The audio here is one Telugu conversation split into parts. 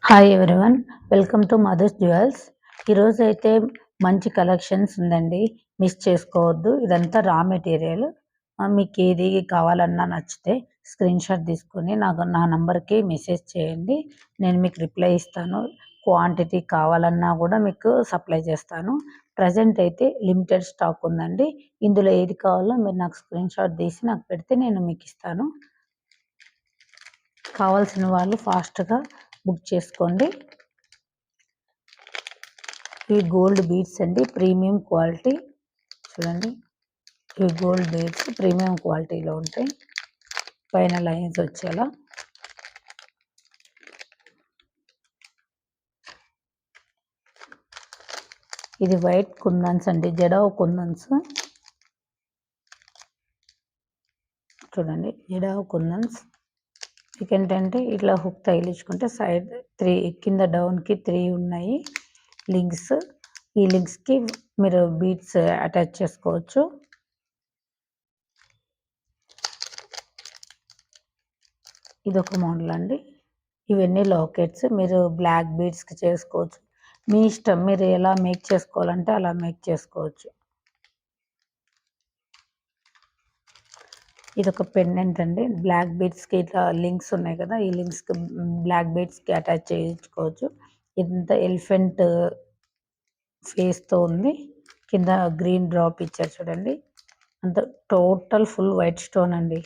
Hi everyone. Welcome to Madhu's jewels. ఈరోజు అయితే మంచి కలెక్షన్స్ ఉందండి. మిస్ చేసుకోవద్దు. ఇదంతా రా మెటీరియల్. మీకు ఏది కావాలన్నా నచ్చితే స్క్రీన్ షాట్ తీసుకొని నా నంబర్కి మెసేజ్ చేయండి. నేను మీకు రిప్లై ఇస్తాను. క్వాంటిటీ కావాలన్నా కూడా మీకు సప్లై చేస్తాను. ప్రజెంట్ అయితే లిమిటెడ్ స్టాక్ ఉందండి. ఇందులో ఏది కావాలో మీరు నాకు స్క్రీన్ షాట్ తీసి నాకు పెడితే నేను మీకు ఇస్తాను. కావాల్సిన వాళ్ళు ఫాస్ట్గా బుక్ చేసుకోండి. ఇవి గోల్డ్ బీడ్స్ అండి, ప్రీమియం క్వాలిటీ. చూడండి, ఇవి గోల్డ్ బీడ్స్ ప్రీమియం క్వాలిటీలో ఉంటాయి. పైన లైన్స్ వచ్చేలా. ఇది వైట్ కుందన్స్ అండి, జడావు కుందన్స్. చూడండి, జడావు కుందన్స్. ఏంటంటే ఇట్లా హుక్ తగిలించుకుంటే సైడ్ 3 కింద డౌన్కి 3 ఉన్నాయి లింక్స్. ఈ లింక్స్కి మీరు బీడ్స్ అటాచ్ చేసుకోవచ్చు. ఇదొక మోడల్ అండి. ఇవన్నీ లాకెట్స్. మీరు బ్లాక్ బీడ్స్కి చేసుకోవచ్చు. మీ ఇష్టం, మీరు ఎలా మేక్ చేసుకోవాలంటే అలా మేక్ చేసుకోవచ్చు. ఇదొక పెండెంట్ అండి. బ్లాక్ బీడ్స్కి ఇట్లా లింక్స్ ఉన్నాయి కదా, ఈ లింక్స్కి బ్లాక్ బీడ్స్కి అటాచ్ చేయించుకోవచ్చు. ఇంత ఎలిఫెంట్ ఫేస్తో ఉంది. కింద గ్రీన్ డ్రాప్ ఇచ్చారు చూడండి. అంత టోటల్ ఫుల్ వైట్ స్టోన్ అండి.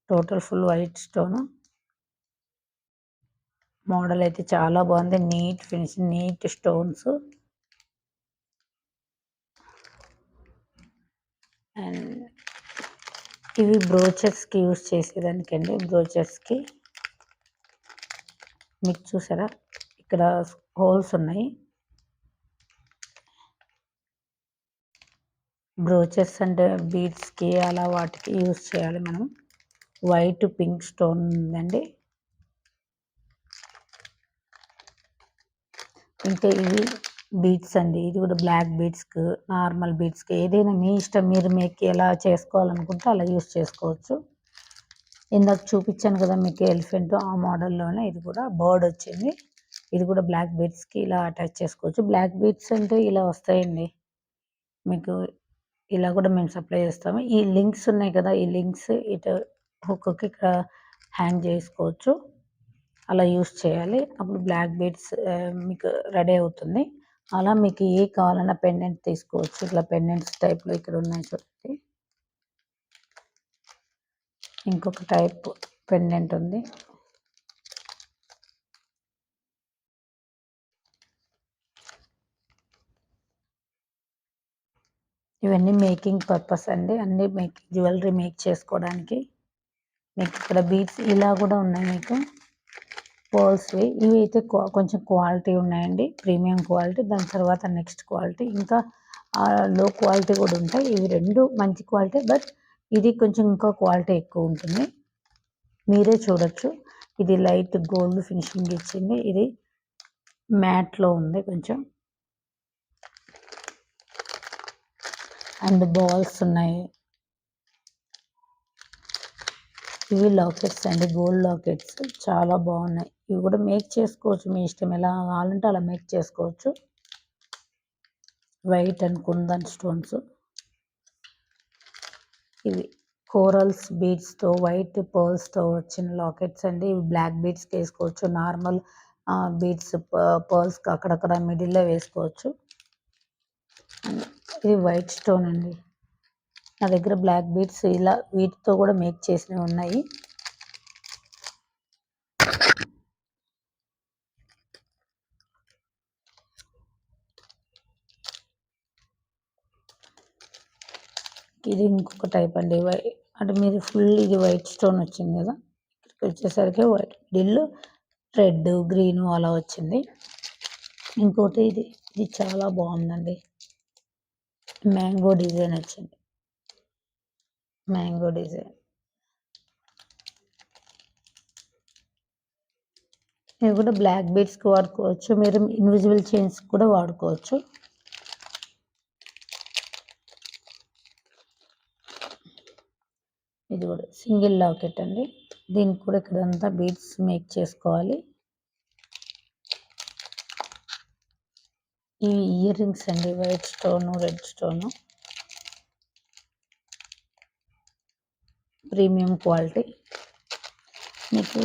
Total full white stone. Model అయితే చాలా బాగుంది. Neat finishing, neat stones. And ఇవి బ్రోచెస్కి యూజ్ చేసేదానికండి. బ్రోచెస్కి మీకు చూసారా, ఇక్కడ హోల్స్ ఉన్నాయి. బ్రోచెస్ అంటే బీడ్స్కి అలా వాటికి యూజ్ చేయాలి మనం. వైట్ పింక్ స్టోన్ ఉందండి. ఇంకా ఇవి బీడ్స్ అండి. ఇది కూడా బ్లాక్ బీడ్స్కి, నార్మల్ బీడ్స్కి, ఏదైనా మీ ఇష్టం. మీరు మీకు ఎలా చేసుకోవాలనుకుంటే అలా యూజ్ చేసుకోవచ్చు. ఇందాక చూపించాను కదా మీకు ఎలిఫెంట్, ఆ మోడల్లోనే ఇది కూడా బర్డ్ వచ్చింది. ఇది కూడా బ్లాక్ బీడ్స్కి ఇలా అటాచ్ చేసుకోవచ్చు. బ్లాక్ బీడ్స్ అంటే ఇలా వస్తాయండి మీకు. ఇలా కూడా మేము సప్లై చేస్తాము. ఈ లింక్స్ ఉన్నాయి కదా, ఈ లింక్స్ ఇటు హుక్కి ఇక్కడ హ్యాంగ్ చేసుకోవచ్చు. అలా యూస్ చేయాలి. అప్పుడు బ్లాక్ బీడ్స్ మీకు రెడీ అవుతుంది. అలా మీకు ఏ కావాలన్నా పెండెంట్ తీసుకోవచ్చు. ఇట్లా పెండెంట్స్ టైప్లో ఇక్కడ ఉన్నాయి చూడండి. ఇంకొక టైప్ పెండెంట్ ఉంది. ఇవన్నీ మేకింగ్ పర్పస్ అండి. అన్నీ జ్యువెలరీ మేక్ చేసుకోవడానికి. మీకు ఇక్కడ బీడ్స్ ఇలా కూడా ఉన్నాయి మీకు పర్ల్స్వి. ఇవి అయితే కొంచెం క్వాలిటీ ఉన్నాయండి, ప్రీమియం క్వాలిటీ. దాని తర్వాత నెక్స్ట్ క్వాలిటీ, ఇంకా లో క్వాలిటీ కూడా ఉంటాయి. ఇవి రెండు మంచి క్వాలిటీ, బట్ ఇది కొంచెం ఇంకా క్వాలిటీ ఎక్కువ ఉంటుంది. మీరే చూడొచ్చు. ఇది లైట్ గోల్డ్ ఫినిషింగ్ ఇచ్చింది. ఇది మ్యాట్లో ఉంది కొంచెం. అండ్ బాల్స్ ఉన్నాయి. ఇవి లాకెట్స్ అండి, గోల్డ్ లాకెట్స్. చాలా బాగున్నాయి. ఇవి కూడా మేక్ చేసుకోవచ్చు. మీ ఇష్టం, ఎలా కావాలంటే అలా మేక్ చేసుకోవచ్చు. White and kundan stones. ఇవి కోరల్స్ బీడ్స్తో, వైట్ పర్ల్స్తో వచ్చిన లాకెట్స్ అండి. ఇవి బ్లాక్ బీడ్స్కి వేసుకోవచ్చు. నార్మల్ బీడ్స్ పర్ల్స్కి అక్కడక్కడ మిడిల్లో వేసుకోవచ్చు. ఇది వైట్ స్టోన్ అండి. నా దగ్గర బ్లాక్ బీడ్స్ ఇలా వీటితో కూడా మేక్ చేసినవి ఉన్నాయి. ఇది ఇంకొక టైప్ అండి. అంటే మీరు ఫుల్ ఇది వైట్ స్టోన్ వచ్చింది కదా, ఇక్కడికి వచ్చేసరికి వైట్ మిడిల్ రెడ్ గ్రీన్ అలా వచ్చింది. ఇంకోటి ఇది చాలా బాగుందండి. మ్యాంగో డిజైన్ వచ్చింది. Mango design. ఇది కూడా బ్లాక్ బీడ్స్కి వాడుకోవచ్చు. మీరు ఇన్విజిబుల్ చైన్స్ కూడా వాడుకోవచ్చు. ఇది కూడా సింగిల్ లాకెట్ అండి. దీనికి కూడా ఇక్కడంతా బీడ్స్ మేక్ చేసుకోవాలి. ఇవి ఇయర్ రింగ్స్ అండి, white stone, red stone, premium quality. మీకు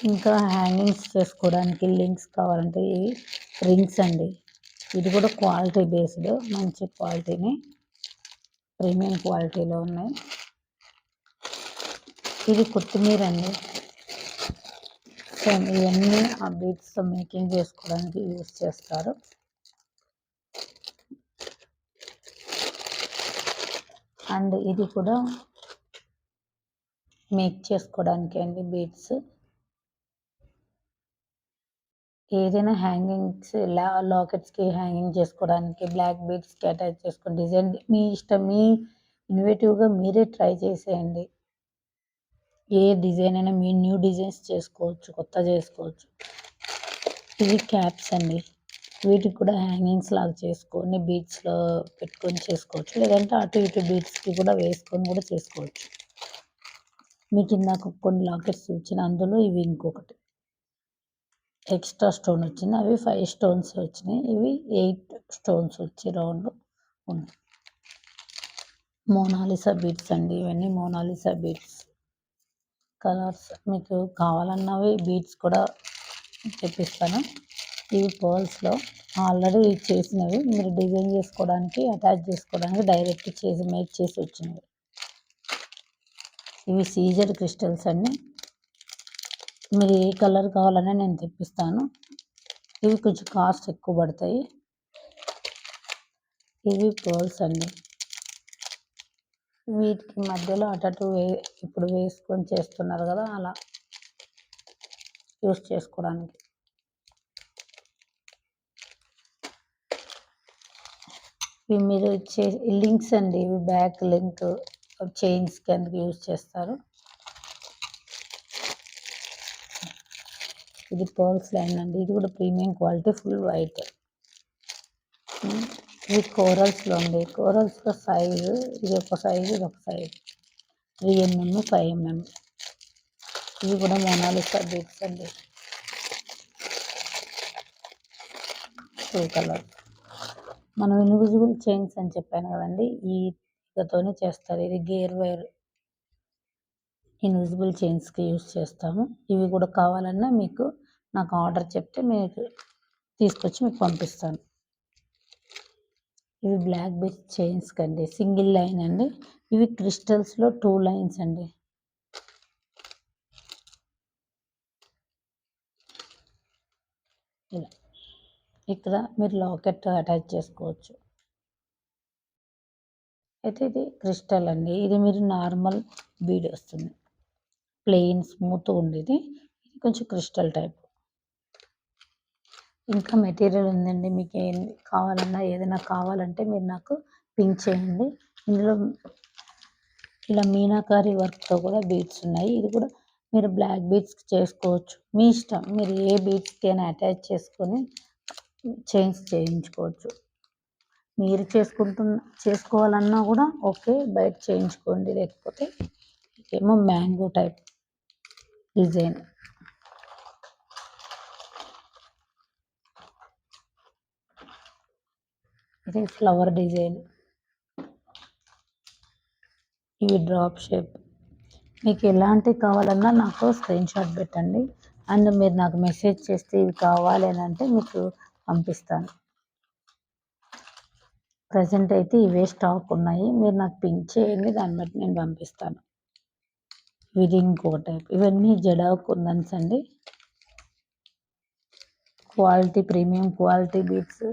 ఇంకా హ్యాంగింగ్స్ చేసుకోవడానికి లింక్స్ కావాలంటే ఇవి రింగ్స్ అండి. ఇది కూడా క్వాలిటీ బేస్డ్, మంచి క్వాలిటీని, ప్రీమియం క్వాలిటీలో ఉన్నాయి. ఇది కొత్తిమీర అండి. ఇవన్నీ ఆ బీట్స్తో మేకింగ్ చేసుకోవడానికి యూజ్ చేస్తారు. అండ్ ఇది కూడా మేక్ చేసుకోవడానికి అండి బీట్స్. ఏదైనా హ్యాంగింగ్స్ లాకెట్స్కి హ్యాంగింగ్ చేసుకోవడానికి, బ్లాక్ బీడ్స్కి అటాచ్ చేసుకుని డిజైన్ మీ ఇష్టం, మీ ఇన్నోవేటివ్గా మీరే ట్రై చేసేయండి. ఏ డిజైన్ అయినా మీ న్యూ డిజైన్స్ చేసుకోవచ్చు, కొత్త చేసుకోవచ్చు. ఇవి క్యాప్స్ అండి. వీటికి కూడా హ్యాంగింగ్స్ లాగా చేసుకొని బీడ్స్లో పెట్టుకొని చేసుకోవచ్చు, లేదంటే అటు ఇటు బీడ్స్కి కూడా వేసుకొని కూడా చేసుకోవచ్చు. మీకు ఇందాక కొన్ని లాకెట్స్ వచ్చిన అందులో ఇవి ఇంకొకటి ఎక్స్ట్రా స్టోన్ వచ్చింది. అవి 5 స్టోన్స్ వచ్చినాయి, ఇవి 8 స్టోన్స్ వచ్చి రౌండ్ ఉన్నాయి. మోనాలిసా బీడ్స్ అండి. ఇవన్నీ మోనాలిసా బీడ్స్ కలర్స్. మీకు కావాలన్నవి బీడ్స్ కూడా తెప్పిస్తాను. ఇవి పర్ల్స్లో ఆల్రెడీ చేసినవి, మీరు డిజైన్ చేసుకోవడానికి, అటాచ్ చేసుకోవడానికి డైరెక్ట్ చేసి మేక్ చేసి వచ్చినవి. ఇవి సీజెడ్ క్రిస్టల్స్ అండి. మీరు ఏ కలర్ కావాలన్నా నేను తెప్పిస్తాను. ఇవి కొంచెం కాస్ట్ ఎక్కువ పడతాయి. ఇవి పర్ల్స్ అండి. వీటికి మధ్యలో అటు ఇప్పుడు వేసుకొని చేస్తున్నారు కదా, అలా యూస్ చేసుకోవడానికి. ఇవి మీరు ఇచ్చే లింక్స్ అండి. ఇవి బ్యాక్ లింక్ చైన్స్కి అందుకు యూజ్ చేస్తారు. ఇది పర్ల్స్ లైన్ అండి. ఇది కూడా ప్రీమియం క్వాలిటీ, ఫుల్ వైట్. ఇది కోరల్స్లో అండి. కోరల్స్లో సైజు ఇది ఒక సైజు, ఇది ఒక సైజు, 3mm, 5mm. ఇవి కూడా మోనాలిసా బీడ్స్ అండి. 2 కలర్. మనం ఇన్విజిబుల్ చైన్స్ అని చెప్పాను కదండి, ఈ ఇకతోనే చేస్తారు. ఇది గేర్ వైర్ ఇన్విజిబుల్ చైన్స్కి యూజ్ చేస్తాము. ఇవి కూడా కావాలన్నా మీకు నాకు ఆర్డర్ చెప్తే మీకు తీసుకొచ్చి మీకు పంపిస్తాను. ఇవి బ్లాక్ బీడ్స్ చైన్స్ కండి, సింగిల్ లైన్ అండి. ఇవి క్రిస్టల్స్లో 2 లైన్స్ అండి. ఇలా ఇక్కడ మీరు లాకెట్ అటాచ్ చేసుకోవచ్చు. అయితే ఇది క్రిస్టల్ అండి. ఇది మీరు నార్మల్ బీడ్ వస్తుంది, ప్లెయిన్ స్మూత్ ఉండేది. ఇది కొంచెం క్రిస్టల్ టైప్. ఇంకా మెటీరియల్ ఉందండి. మీకు ఏం కావాలన్నా, ఏదైనా కావాలంటే మీరు నాకు పింక్ చేయండి. ఇందులో ఇలా మీనాకారి వర్క్తో కూడా బీడ్స్ ఉన్నాయి. ఇది కూడా మీరు బ్లాక్ బీడ్స్ చేసుకోవచ్చు, మీ ఇష్టం. మీరు ఏ బీడ్స్కి అయినా అటాచ్ చేసుకొని చైన్స్ చేయించుకోవచ్చు. మీరు చేసుకోవాలన్నా కూడా ఓకే, బయట చేయించుకోండి. లేకపోతే ఏమో మ్యాంగో టైప్ డిజైన్. ఇది ఫ్లవర్ డిజైన్. ఇవి డ్రాప్ షేప్. మీకు ఎలాంటివి కావాలన్నా నాకు స్క్రీన్ షాట్ పెట్టండి. అండ్ మీరు నాకు మెసేజ్ చేస్తే ఇవి కావాలి అని అంటే మీకు పంపిస్తాను. ప్రజెంట్ అయితే ఇవే స్టాక్ ఉన్నాయి. మీరు నాకు పింక్ చేయండి, దాన్ని బట్టి నేను పంపిస్తాను. ఇది ఇంకో టైప్. ఇవన్నీ జడా కుందన్స్ అండి. క్వాలిటీ, ప్రీమియం క్వాలిటీ బీడ్స్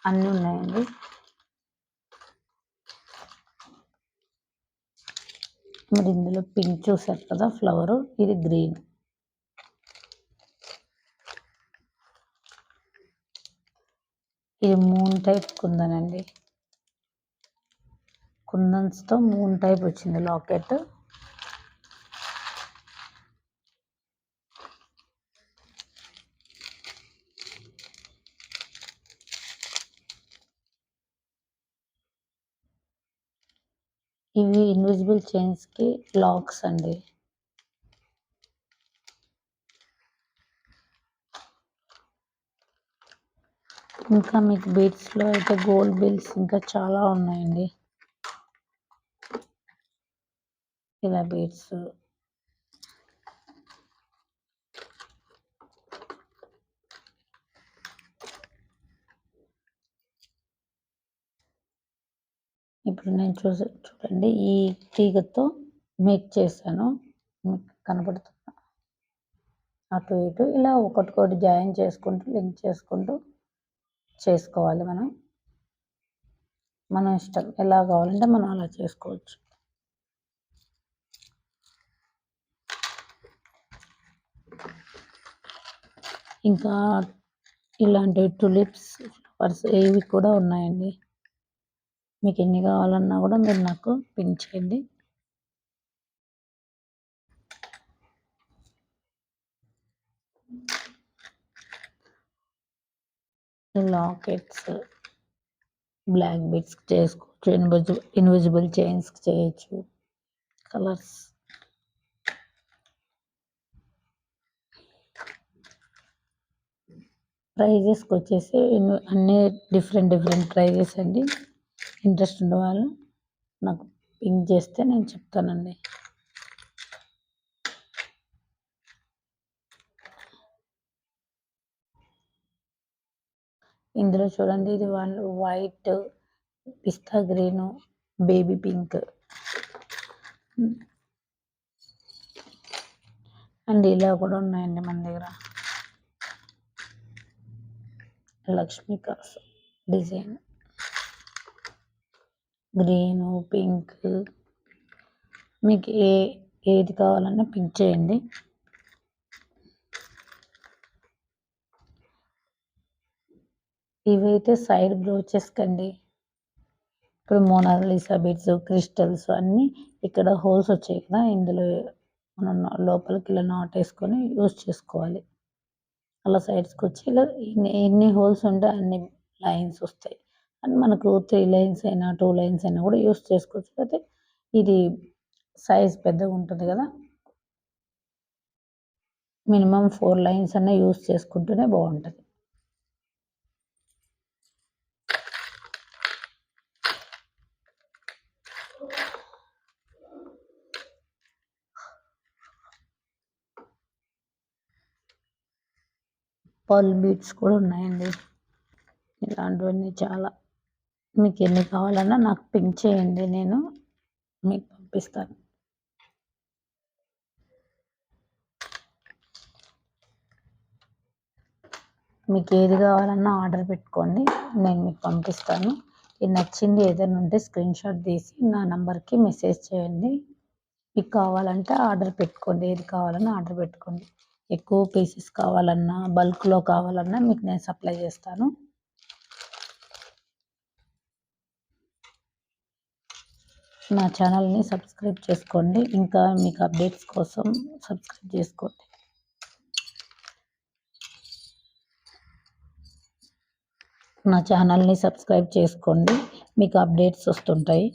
అన్నీ ఉన్నాయండి. మరి ఇందులో పింక్ చూసారు కదా ఫ్లవరు, ఇది గ్రీన్. ఇది మూన్ టైప్ కుందన్ అండి. కుందన్స్తో మూన్ టైప్ వచ్చింది లాకెట్. ఇవి ఇన్విజిబుల్ చైన్స్కి లాక్స్ అండి. ఇంకా మీకు బీడ్స్‌లో అయితే గోల్డ్ బిల్స్ ఇంకా చాలా ఉన్నాయండి. ఇలా బీడ్స్. ఇప్పుడు నేను చూడండి ఈ తీగతో మేక్ చేశాను. మీకు కనపడుతుందా? అటు ఇటు ఇలా ఒకటికొకటి జాయిన్ చేసుకుంటూ, లింక్ చేసుకుంటూ చేసుకోవాలి మనం. మన ఇష్టం ఎలా కావాలంటే మనం అలా చేసుకోవచ్చు. ఇంకా ఇలాంటి టులిప్స్, ఫ్లవర్స్ ఇవి కూడా ఉన్నాయండి. మీకు ఎన్ని కావాలన్నా కూడా మీరు నాకు పింక్ చేయండి. లాకెట్స్, బ్లాక్ బీడ్స్ చేసుకోవచ్చు, ఇన్విజిబుల్ చైన్స్ చేయొచ్చు, కలర్స్. ప్రైజెస్కి వచ్చేసి అన్నీ డిఫరెంట్ ప్రైజెస్ అండి. ఇంట్రెస్ట్ ఉన్న వాళ్ళు నాకు పింక్ చేస్తే నేను చెప్తానండి. ఇందులో చూడండి ఇది white, pista green, baby pink and ఇలా కూడా ఉన్నాయండి మన దగ్గర. లక్ష్మీ కాసు డిజైన్, గ్రీను, పింక్, మీకు ఏది కావాలన్నా పింక్ చేయండి. ఇవైతే సైడ్ బ్రోచెస్ కండి. ఇప్పుడు మోనాలిసా బీడ్స్, క్రిస్టల్స్ అన్నీ ఇక్కడ హోల్స్ వచ్చాయి కదా, ఇందులో మనం లోపలికి ఇలా నాట్ వేసుకొని యూజ్ చేసుకోవాలి. అలా సైడ్స్కి వచ్చి ఇలా ఎన్ని హోల్స్ ఉంటే అన్ని లైన్స్ వస్తాయి. అండ్ మనకు 3 లైన్స్ అయినా 2 లైన్స్ అయినా కూడా యూజ్ చేసుకోవచ్చు. అయితే ఇది సైజ్ పెద్దగా ఉంటుంది కదా, మినిమం 4 లైన్స్ అన్నా యూజ్ చేసుకుంటూనే బాగుంటుంది. పర్ల్ బీడ్స్ కూడా ఉన్నాయండి. ఇలాంటివన్నీ చాలా. మీకు ఎన్ని కావాలన్నా నాకు పింక్ చేయండి, నేను మీకు పంపిస్తాను. మీకు ఏది కావాలన్నా ఆర్డర్ పెట్టుకోండి, నేను మీకు పంపిస్తాను. ఇది నచ్చింది ఏదైనా ఉంటే స్క్రీన్ షాట్ తీసి నా నంబర్కి మెసేజ్ చేయండి. మీకు కావాలంటే ఆర్డర్ పెట్టుకోండి, ఏది కావాలన్నా ఆర్డర్ పెట్టుకోండి. ఎక్కువ పీసెస్ కావాలన్నా, బల్క్లో కావాలన్నా మీకు నేను సప్లై చేస్తాను. నా ఛానల్ని సబ్స్క్రైబ్ చేసుకోండి. ఇంకా మీకు అప్డేట్స్ కోసం సబ్స్క్రైబ్ చేసుకోండి. నా ఛానల్ని సబ్స్క్రైబ్ చేసుకోండి, మీకు అప్డేట్స్ వస్తుంటాయి.